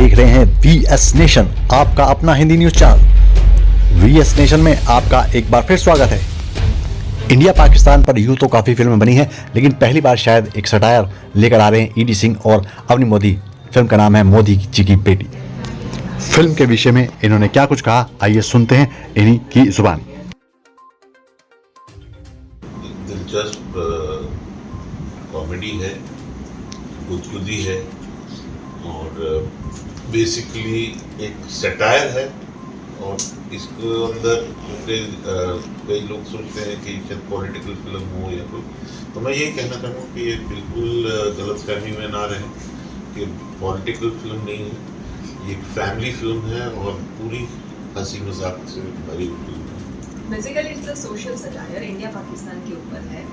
देख रहे हैं VS नेशन, आपका अपना Hindi news channel. VS nation में आपका एक बार फिर स्वागत है। इंडिया पाकिस्तान पर यूं तो काफ़ी फिल्में बनी हैं, लेकिन पहली बार शायद एक सटायर लेकर आ रहे हैं ED सिंह और अवनी मोदी। फिल्म का नाम है मोदी जी की बेटी। फिल्म के विषय में इन्होंने क्या कुछ कहा, आइए सुनते हैं इन्हीं की जुबानी। दिलचस्प कॉमेडी है, गुदगुदी है और बेसिकली एक सटायर है। और इसके अंदर कई लोग सोचते हैं कि शायद पॉलिटिकल फिल्म हो या कुछ, तो मैं यही कहना चाहूँगा कि ये बिल्कुल गलतफहमी में ना रहे कि पॉलिटिकल फिल्म नहीं है, ये एक फैमिली फिल्म है और पूरी हंसी मजाक से भरी हुई फिल्म है। Basically it's a social satire, India Pakistan के ऊपर है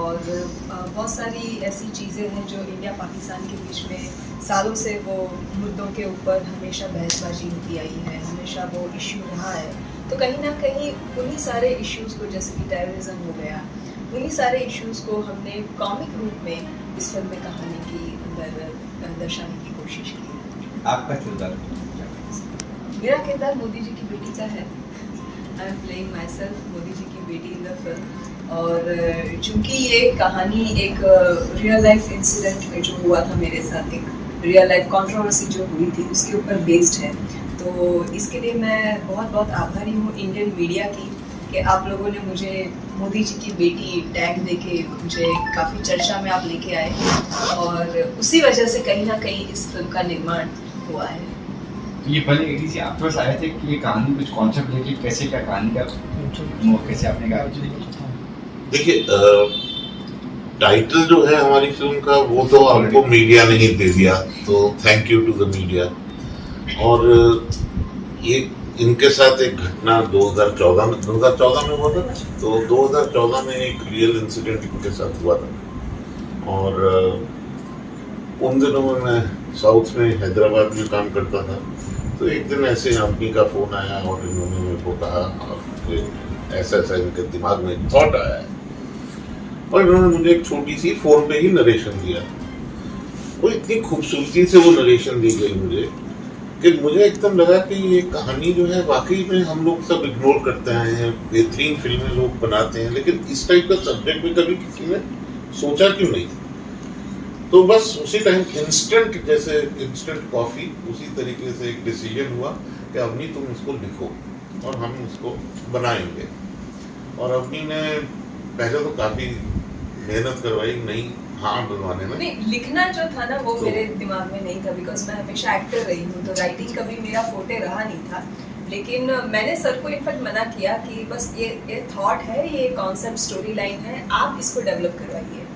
और बहुत सारी ऐसी चीज़ें हैं जो इंडिया पाकिस्तान के बीच में सालों से वो मुद्दों के ऊपर हमेशा बहसबाजी होती आई है, हमेशा वो इश्यू रहा है। तो कहीं ना कहीं उन्हीं सारे इश्यूज़ को, जैसे कि टेररिज्म हो गया, उन्हीं सारे इश्यूज़ को हमने कॉमिक रूप में इस फिल्म में कहानी की अंदर दर्शाने की कोशिश की है। आपका किरदार? मेरा किरदार मोदी जी की बेटी का है। I am playing myself Modi ji की बेटी इन द फिल्म। और चूंकि ये कहानी एक रियल लाइफ इंसिडेंट में जो हुआ था मेरे साथ, एक रियल लाइफ कंट्रोवर्सी जो हुई थी उसके ऊपर बेस्ड है, तो इसके लिए मैं बहुत बहुत आभारी हूँ इंडियन मीडिया की कि आप लोगों ने मुझे मोदी जी की बेटी टैग देके मुझे काफ़ी चर्चा में आप लेके आए और उसी वजह से कहीं ना कहीं इस फिल्म का निर्माण हुआ है। ये पहले एडी से आपके पास आए थे कि ये कहानी कुछ कॉन्सेप्ट लेके कैसे क्या कहानी का कैसे आपने कहा? देखिए, टाइटल जो है हमारी फिल्म का वो तो आपको मीडिया ने ही दे दिया, तो thank you to the media. और ये इनके साथ एक घटना 2014 में हुआ था, तो 2014 में एक रियल इंसिडेंट इनके साथ हुआ था। और उन दिनों में मैं साउथ में हैदराबाद में काम करता था, तो एक दिन ऐसे आदमी का फ़ोन आया और इन्होंने मेरे को कहा कि ऐसा ऐसा इनके दिमाग में थॉट आया है, और इन्होंने मुझे एक छोटी सी फ़ोन पे ही नरेशन दिया। वो इतनी खूबसूरती से वो नरेशन दी गई मुझे कि मुझे एकदम लगा कि ये कहानी जो है वाकई में हम लोग सब इग्नोर करते आए हैं, बेहतरीन फिल्में लोग बनाते हैं, लेकिन इस टाइप का सब्जेक्ट में कभी किसी ने सोचा क्यों नहीं। तो बस उसी टाइम इंस्टेंट कॉफ़ी, उसी तरीके से एक डिसीजन हुआ कि अवनी तुम इसको लिखो और हम इसको बनाएंगे। और अवनी ने पहले तो काफ़ी मेहनत करवाई, नहीं हाँ बनवाने में। नहीं, लिखना जो था ना वो मेरे दिमाग में नहीं था, बिकॉज मैं हमेशा एक्टर रही हूँ, तो राइटिंग कभी मेरा फोटे रहा नहीं था। लेकिन मैंने सर को इनफैक्ट मना किया कि बस ये थॉट है, ये कॉन्सेप्ट स्टोरी लाइन है, आप इसको डेवलप करवाइए।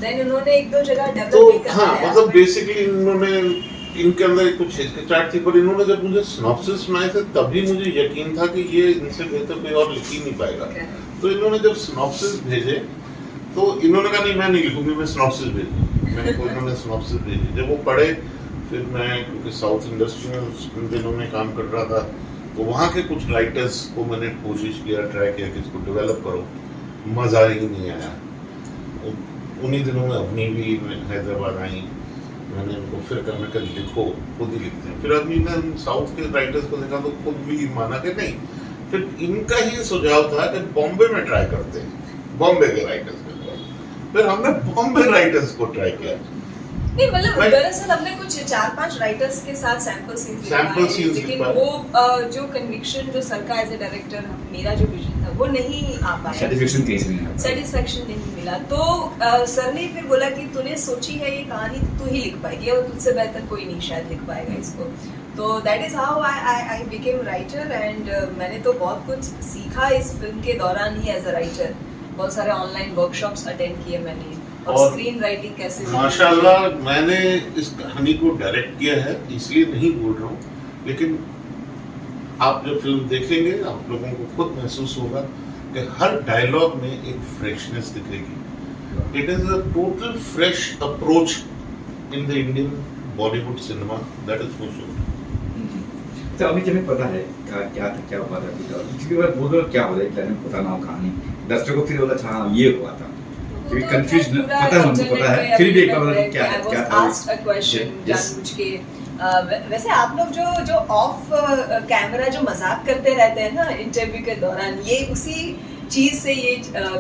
देन उन्होंने एक दो जगह डेवलप भी करवाया। हाँ, मतलब बेसिकली इन्होंने, इनके अंदर कुछ हिचकिचाहट थी, पर इन्होंने जब मुझे सिनॉप्सिस सुनाए थे तभी मुझे यकीन था कि ये इनसे बेहतर कोई और लिख ही नहीं पाएगा। तो इन्होंने जब सिनॉप्सिस भेजे तो इन्होंने कहा नहीं मैं नहीं लिखूंगी, मैं सिनॉप्सिस भेजूंगी। मेरे को इन्होंने सिनॉप्सिस भेजी, जब वो पढ़े फिर मैं, क्योंकि साउथ इंडस्ट्री में उन दिनों में काम कर रहा था, तो वहाँ के कुछ राइटर्स को मैंने कोशिश किया, ट्राई किया कि इसको डेवलप करो, मज़ा ही नहीं आया। उन्हीं दिनों में अवनी भी हैदराबाद आई, मैंने उनको फिर करने का लिखो, खुद ही लिखते हैं। फिर अवनी ने साउथ के राइटर्स को देखा तो खुद भी माना कि नहीं। फिर इनका ही सुझाव था कि बॉम्बे में ट्राई करते हैं, बॉम्बे के राइटर्स के साथ। फिर हमने बॉम्बे राइटर्स को ट्राई किया। नहीं, मतलब दरअसल हमने कुछ 4-5 राइटर्स के साथ सैंपल सीन्स, लेकिन वो जो कन्विक्शन जो सर का एज ए डायरेक्टर मेरा जो विजन था वो नहीं आ पाया, सेटिस्फेक्शन नहीं मिला। तो सर ने फिर बोला कि तूने सोची है ये कहानी, तू ही लिख पाएगी और तुझसे बेहतर कोई नहीं शायद लिख पाएगा इसको। तो that is how I became writer. And मैंने तो बहुत कुछ सीखा इस फिल्म के दौरान ही एज अ राइटर। बहुत सारे ऑनलाइन वर्कशॉप्स अटेंड किए मैंने, और स्क्रीन राइटिंग कैसे। माशाल्लाह मैंने इस कहानी को डायरेक्ट किया है, इसलिए नहीं बोल रहा हूँ, लेकिन आप जब फिल्म देखेंगे आप लोगों को खुद महसूस होगा कि हर डायलॉग में एक फ्रेशनेस दिखेगी। It is a total fresh approach in the Indian Bollywood cinema, that is for sure. तो अभी जब पता है क्या था, क्या हुआ था, इसके बाद बोलो क्या हो रहा है, पता ना हो कहानी, दर्शकों को फिर बोला अच्छा ये हुआ था। को तो कंफ्यूज पूरा पता है, हमको पता है, फिर भी एक बार बताओ क्या I was क्या था asked a question Yes. जानबूझ के वैसे आप लोग जो ऑफ कैमरा जो मजाक करते रहते हैं ना इंटरव्यू के दौरान, ये उसी चीज से ये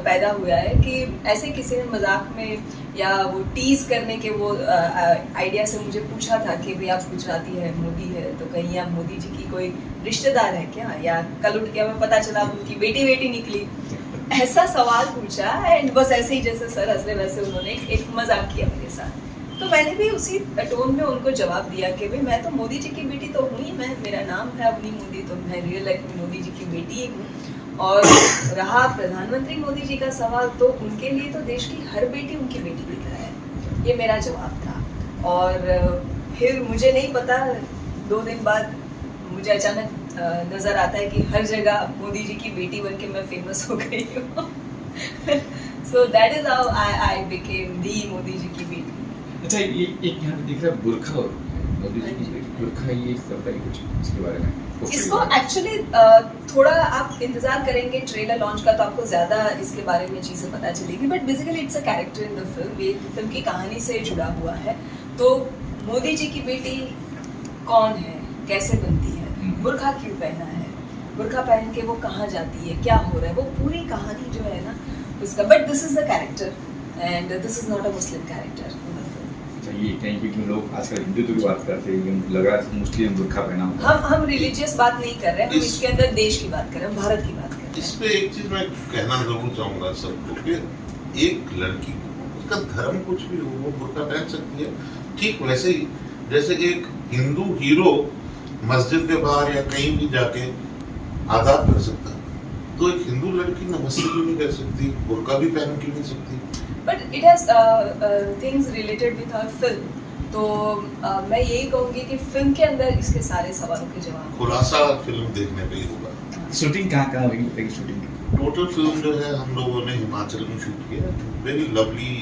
पैदा हुआ है कि ऐसे किसी ने मजाक में या वो टीज करने के वो आइडिया से मुझे पूछा था कि भाई आप गुजराती है, मोदी है, तो कहीं आप मोदी जी की कोई रिश्तेदार है क्या, या कल उठ के हमें पता चला उनकी बेटी निकली, ऐसा सवाल पूछा। एंड बस ऐसे ही जैसे सर हंसने वैसे उन्होंने एक मजाक किया मेरे साथ, तो मैंने भी उसी टोन में उनको जवाब दिया कि भाई मैं तो मोदी जी की बेटी तो हुई, मैं मेरा नाम है अवनी मोदी, तो मैं रियल लाइफ में मोदी जी की बेटी ही हूँ। और रहा प्रधानमंत्री मोदी जी का सवाल, तो उनके लिए तो देश की हर बेटी उनकी बेटी की तरह है, ये मेरा जवाब था। और फिर मुझे नहीं पता 2 दिन बाद मुझे अचानक नजर आता है कि हर जगह मोदी जी की बेटी बन के मैं फेमस हो गई हूँ। So that is how I became the Modi ji की बेटी। अच्छा, ये एक यहाँ पे दिख रहा है बुर्खा, और मोदी जी की बुर्खा, ये सब है कुछ इसके बारे में? इसको एक्चुअली थोड़ा आप इंतजार करेंगे ट्रेलर लॉन्च का तो आपको ज्यादा इसके बारे में चीजें पता चलेगी, but basically it's a character in the film, ये फिल्म की कहानी से जुड़ा हुआ है। तो मोदी जी की बेटी कौन है, कैसे बनती है, बुर्खा क्यों पहना है, बुर्खा पहन के वो कहाँ जाती है, क्या हो रहा है, वो पूरी कहानी जो है ना उसका। But this is the character and this is not a Muslim character in the film. ये कहीं क्योंकि लोग आजकल हिंदुत्व की बात करते हैं, लग रहा है मुस्लिम बुर्खा पहना हुआ। हम रिलीजियस बात नहीं कर रहे हैं, हम इसके अंदर देश की बात कर रहे हैं, भारत की बात कर रहे हैं। इस पे एक चीज मैं कहना जरूर चाहूंगा सबको कि एक लड़की उसका धर्म कुछ भी हो वो बुर्का पहन सकती है, ठीक वैसे ही जैसे एक हिंदू हीरो मस्जिद के बाहर या कहीं भी जाके आदाब कर सकता है, तो एक हिंदू लड़की नमस्ते क्यों नहीं कर सकती, बुर्का भी पहन क्यों नहीं सकती। But it has things related with her film, तो मैं यही कहूंगी कि फिल्म के अंदर इसके सारे सवालों के जवाब खुलासा फिल्म देखने पे ही होगा। शूटिंग कहाँ हुई बताइए? शूटिंग टोटल फिल्म जो है हम लोगों ने हिमाचल में शूट किया, very lovely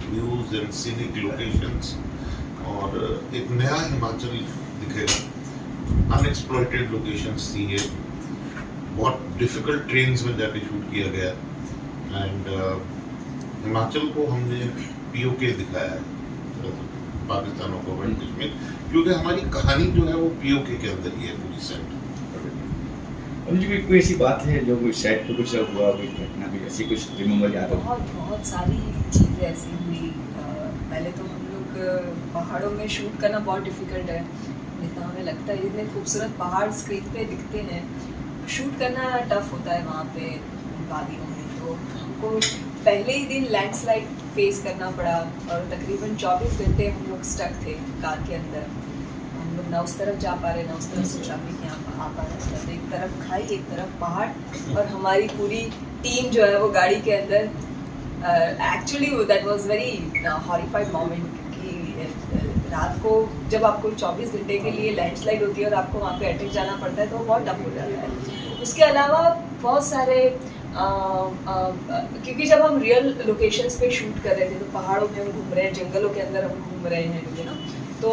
views and scenic locations, और एक नया हिमाचल दिखेगा, अनएक्सप्लॉइटेड लोकेशंस थी ये, बहुत डिफिकल्ट ट्रेन्स में जाके शूट किया गया। एंड हिमाचल को हमने पीओके दिखाया है, पाकिस्तान और गवर्नमेंट कश्मीर, क्योंकि हमारी कहानी जो है वो पीओके के अंदर ही है पूरी सेट। मुझे कोई ऐसी बात है जो कोई सेट पे कुछ हुआ, कोई घटना, कोई ऐसी कुछ रिमेम्बर याद हो? बहुत सारी चीज़ें ऐसी हुई। पहले तो हम लोग पहाड़ों में शूट करना बहुत डिफिकल्ट है, जितना हमें लगता है इतने खूबसूरत पहाड़ स्क्रीन पे दिखते हैं, शूट करना टफ होता है वहाँ पे वादियों में। तो हमको पहले ही दिन लैंडस्लाइड फेस करना पड़ा, और तकरीबन 24 घंटे हम लोग स्टक थे कार के अंदर। हम लोग ना उस तरफ जा पा रहे ना उस तरफ से ट्रैफिक यहाँ आ पा रहा है, एक तरफ खाई एक तरफ पहाड़, और हमारी पूरी टीम जो है वो गाड़ी के अंदर। Actually that was very horrified moment कि रात को जब आपको 24 घंटे के लिए लैंडस्लाइड होती है और आपको वहाँ पे अटक जाना पड़ता है, तो बहुत टफ हो जाता है। उसके अलावा बहुत सारे क्योंकि जब हम रियल लोकेशंस पे शूट कर रहे थे तो पहाड़ों में हम घूम रहे हैं, जंगलों के अंदर हम घूम रहे हैं, यू नो, तो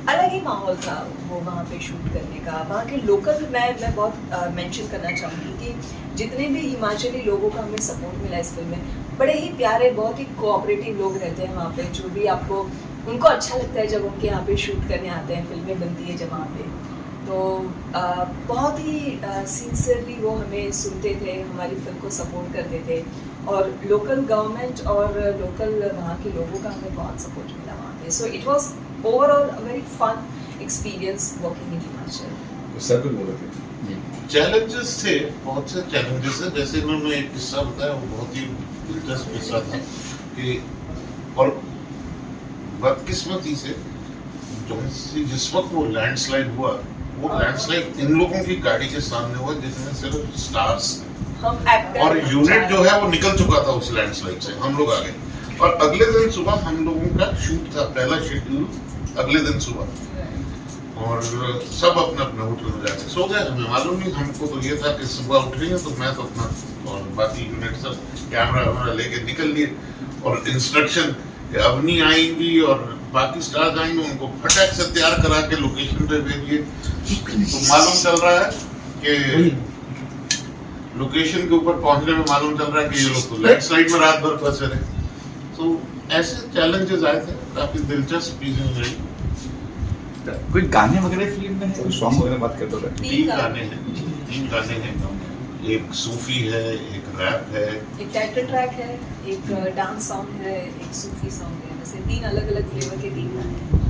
अलग ही माहौल था वो वहाँ पे शूट करने का। वहाँ के लोकल मैं बहुत मेंशन करना चाहूँगी कि जितने भी हिमाचली लोगों का हमें सपोर्ट मिला इस फिल्म में, बड़े ही प्यारे, बहुत ही कोऑपरेटिव लोग रहते हैं वहाँ पे, जो भी आपको उनको अच्छा लगता है जब उनके यहाँ पे शूट करने आते हैं, फिल्में बनती है जब वहाँ पे, तो बहुत ही सिंसियरली वो हमें सुनते थे, हमारी फिल्म को सपोर्ट करते थे, और लोकल गवर्नमेंट और लोकल वहाँ के लोगों का हमें बहुत सपोर्ट मिला वहाँ पे। So it was overall a very fun experience working in Himachal. Sir कुछ बोल रहे थे? चैलेंजेस थे, बहुत से चैलेंजेस है, जैसे इन्होंने एक किस्सा बताया वो बहुत ही दिलचस्प किस्सा था कि, और बदकिस्मती से जिस वक्त वो लैंडस्लाइड हुआ, वो लैंडस्लाइड इन लोगों की गाड़ी के सामने हुआ जिसमें सिर्फ स्टार्स थे, और यूनिट जो है वो निकल चुका था उस लैंडस्लाइड से, हम लोग आ गए। और अगले दिन सुबह हम लोगों का शूट था, पहला शेड्यूल अगले दिन सुबह, और सब अपने अपने होटल में जाके सो गए। हमें मालूम नहीं, हमको तो ये था कि सुबह उठ रही है, तो मैं तो अपना और बाकी यूनिट सब कैमरा वैमरा लेके निकल लिए, और इंस्ट्रक्शन अवनी आएंगी और बाकी स्टार्स आएंगे, उनको फटाक से तैयार करा के लोकेशन पे भेजिए। तो मालूम चल रहा है कि लोकेशन के ऊपर पहुंचने में मालूम चल रहा है कि ये लोग तो लैंडस्लाइड में रात भर फंसे रहे। तो ऐसे चैलेंजेस आए थे, काफी दिलचस्प चीजें रही। कोई गाने वगैरह फिल्म में है, कोई सॉन्ग वगैरह बात करते हो? 3 गाने हैं, एक सूफी है, एक रैप है, एक टाइटल ट्रैक है, एक डांस सॉन्ग है, एक सूफी सॉन्ग है। वैसे 3 अलग-अलग फ्लेवर के 3 गाने हैं।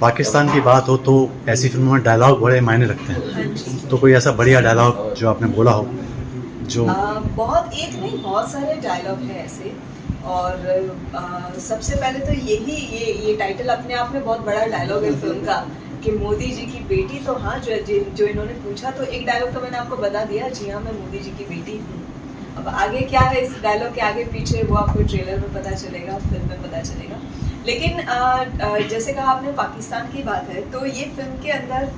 पाकिस्तान की बात हो तो ऐसी फिल्मों में डायलॉग बड़े मायने रखते हाँ हैं, जी। तो कोई ऐसा बढ़िया डायलॉग जो आपने बोला हो जो बहुत एक नहीं, बहुत सारे डायलॉग हैं ऐसे। और सबसे पहले तो ये टाइटल अपने आप में बहुत बड़ा डायलॉग है फिल्म का कि मोदी जी की बेटी। तो हाँ, जो इन्होंने पूछा तो एक डायलॉग तो मैंने आपको बता दिया, जी हाँ मैं मोदी जी की बेटी हूँ। अब आगे क्या है इस डायलॉग के आगे पीछे वो आपको ट्रेलर में पता चलेगा, फिल्म में पता चलेगा। लेकिन जैसे कहा आपने पाकिस्तान की बात है, तो ये फिल्म के अंदर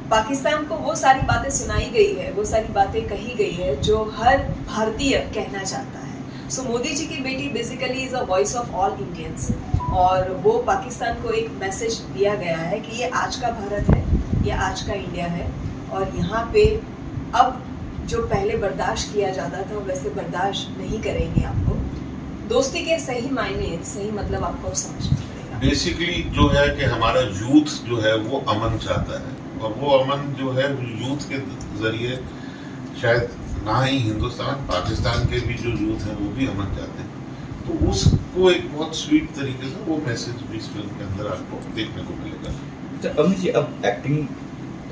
पाकिस्तान को वो सारी बातें सुनाई गई है, वो सारी बातें कही गई है जो हर भारतीय कहना चाहता है। सो मोदी जी की बेटी basically is a voice of all Indians, और वो पाकिस्तान को एक मैसेज दिया गया है कि ये आज का भारत है, ये आज का इंडिया है, और यहाँ पे अब जो पहले बर्दाश्त किया जाता था वैसे बर्दाश्त नहीं करेंगे। आपको दोस्ती के सही मायने, सही मतलब आपको समझना पड़ेगा। बेसिकली जो है कि हमारा यूथ जो है वो अमन चाहता है, और वो अमन जो है यूथ के जरिए शायद ना ही हिंदुस्तान, पाकिस्तान के भी जो यूथ हैं वो भी अमन चाहते हैं। तो उसको एक बहुत स्वीट तरीके से वो मैसेज भी इस फिल्म के अंदर आपको देखने को मिलेगा। अच्छा अवनी जी, अब एक्टिंग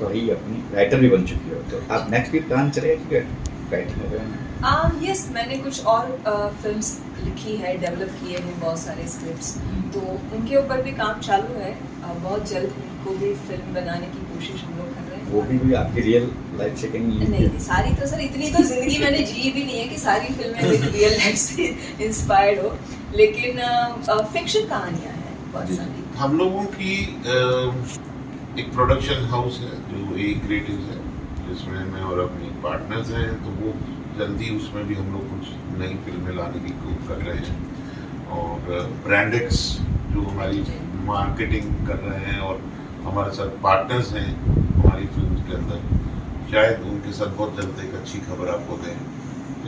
तो ही अपनी राइटर भी बन चुकी हो, तो आप नेक्स्ट भी प्लान चलेगा कि राइटिंग वगैरह? यस, मैंने कुछ और फिल्म्स लिखी है, डेवलप किए हैं बहुत सारे स्क्रिप्ट्स, तो उनके ऊपर भी काम चालू है। बहुत जल्द उनको भी फिल्म बनाने की कोशिश हम लोग कर रहे हैं। वो भी आपकी रियल लाइफ से कहीं नहीं, सारी तो सर इतनी तो जिंदगी मैंने जी भी नहीं है कि सारी फिल्में मेरी रियल लाइफ से इंस्पायर्ड हो, लेकिन फिक्शन कहानियां हैं बहुत सारी। हम लोगों की एक प्रोडक्शन हाउस है जो ए क्रिएटिव्स है, जिसमें मैं और अपनी पार्टनर्स हैं, तो वो जल्दी उसमें भी हम लोग कुछ नई फिल्में लाने की कोशिश कर रहे हैं। और ब्रांडेक्स जो हमारी मार्केटिंग कर रहे हैं और हमारे साथ पार्टनर्स हैं हमारी फिल्म के अंदर, शायद उनके साथ बहुत जल्द एक अच्छी खबर आपको दें।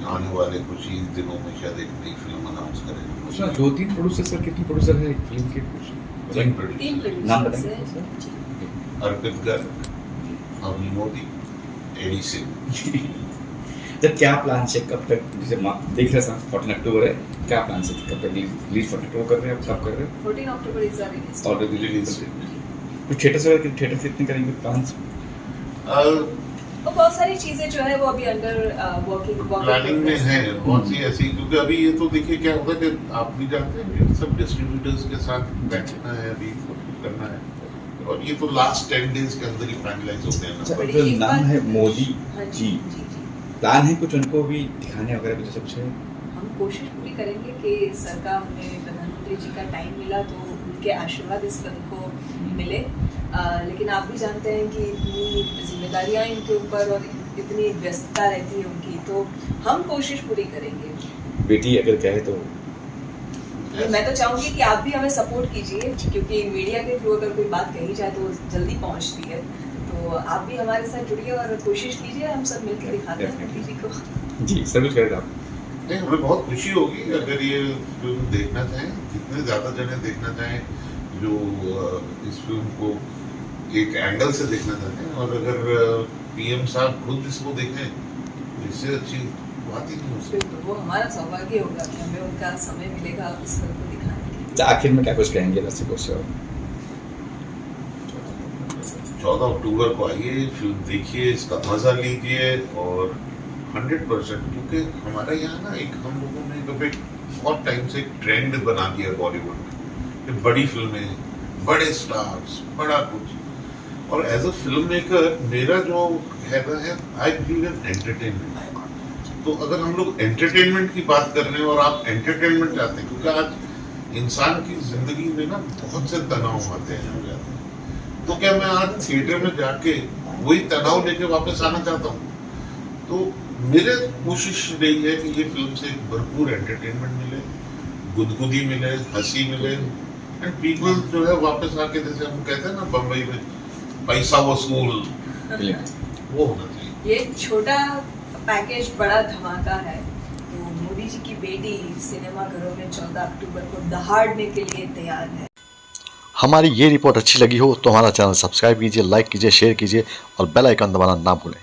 आने वाले कुछ ही दिनों में शायद एक नई फिल्म अनाउंस करेंगे। अच्छा, 2-3 प्रोड्यूसर सर, कितने प्रोड्यूसर है फिल्म के? तीन तीन प्रोड्यूसर, नाम प्रोड्यूसर्स बताएं। हैं। जी। अर्पित गर्ग, अवनी मोदी, एडी सिंह। जब क्या प्लान से कब तक, जैसे देख रहे हैं 14 अक्टूबर है, क्या प्लान से कब तक रिलीज 14 अक्टूबर कर रहे हैं, आप कब कर रहे हैं? 14 October is our release. Already release कुछ थिएटर से कितने करेंगे प्लान्स? और बहुत सारी चीजें जो है वो अभी अंडर वर्किंग प्लानिंग में है बहुत सी ऐसी, क्योंकि अभी ये तो देखिए क्या होता है कि आप भी जानते हैं कि सब डिस्ट्रीब्यूटर्स के साथ बैठना है, अभी करना है, और ये तो लास्ट 10 डेज के अंदर ही फाइनलाइज होते हैं ना। जो नाम है मोदी हाँ जी, प्लान है कुछ उनको भी दिखाने वगैरह कुछ सबसे? हम कोशिश पूरी करेंगे कि सरकार हमें प्रधानमंत्री जी का टाइम मिला तो उनके आशीर्वाद इस फिल्म को मिले। लेकिन आप भी जानते हैं कि इतनी जिम्मेदारियां इनके ऊपर और इतनी व्यस्तता रहती है उनकी, तो हम कोशिश पूरी करेंगे। बेटी अगर कहे तो मैं तो चाहूंगी कि आप भी हमें सपोर्ट कीजिए, क्योंकि मीडिया के थ्रू अगर कोई बात कही जाए तो जल्दी पहुंचती है। तो आप भी हमारे साथ जुड़िए और कोशिश कीजिए, हम सब मिलकर दिखाते हैं मोदी जी को। जी सर, कुछ करेगा आप? नहीं, हमें बहुत खुशी होगी अगर ये फिल्म देखना चाहें, जितने ज़्यादा जने देखना चाहें जो इस फिल्म को एक एंगल से देखना चाहते हैं, और अगर पीएम साहब खुद इसको देखें तो इससे अच्छी बात ही नहीं हो सकती। बिल्कुल, वो हमारा सौभाग्य होगा कि हमें उनका समय मिलेगा इस फिल्म को दिखाने के लिए। आखिर में क्या कुछ कहेंगे दर्शकों से? 14 अक्टूबर को आइए, फिल्म देखिए, इसका मजा लीजिए, और 100%, क्योंकि हमारा यहाँ ना एक हम लोगों ने कभी बहुत टाइम से एक ट्रेंड बना दिया बॉलीवुड में, बड़ी फिल्में, बड़े स्टार्स, बड़ा कुछ। और एज अ फिल्म मेकर मेरा जो कहना है, आई बिलीव इन एंटरटेनमेंट। तो अगर हम लोग एंटरटेनमेंट की बात कर रहे हैं और आप एंटरटेनमेंट चाहते हैं, क्योंकि आज इंसान की जिंदगी में ना बहुत से तनाव आते हैं, हो जाते हैं, तो क्या मैं आज थिएटर में जाके वही तनाव लेके वापस आना चाहता हूँ? तो मेरे कोशिश रही है कि ये फिल्म से भरपूर एंटरटेनमेंट मिले, गुदगुदी मिले, हंसी मिले, एंड पीपल जो है वापस आके, जैसे हम कहते हैं ना बम्बई में, पैसा वसूल, वो होना चाहिए। ये छोटा पैकेज बड़ा धमाका है। तो मोदी जी की बेटी सिनेमा घरों में 14 अक्टूबर को दहाड़ने के लिए तैयार है। हमारी ये रिपोर्ट अच्छी लगी हो तो हमारा चैनल सब्सक्राइब कीजिए, लाइक कीजिए, शेयर कीजिए और बेल आइकन दबाना ना भूलें।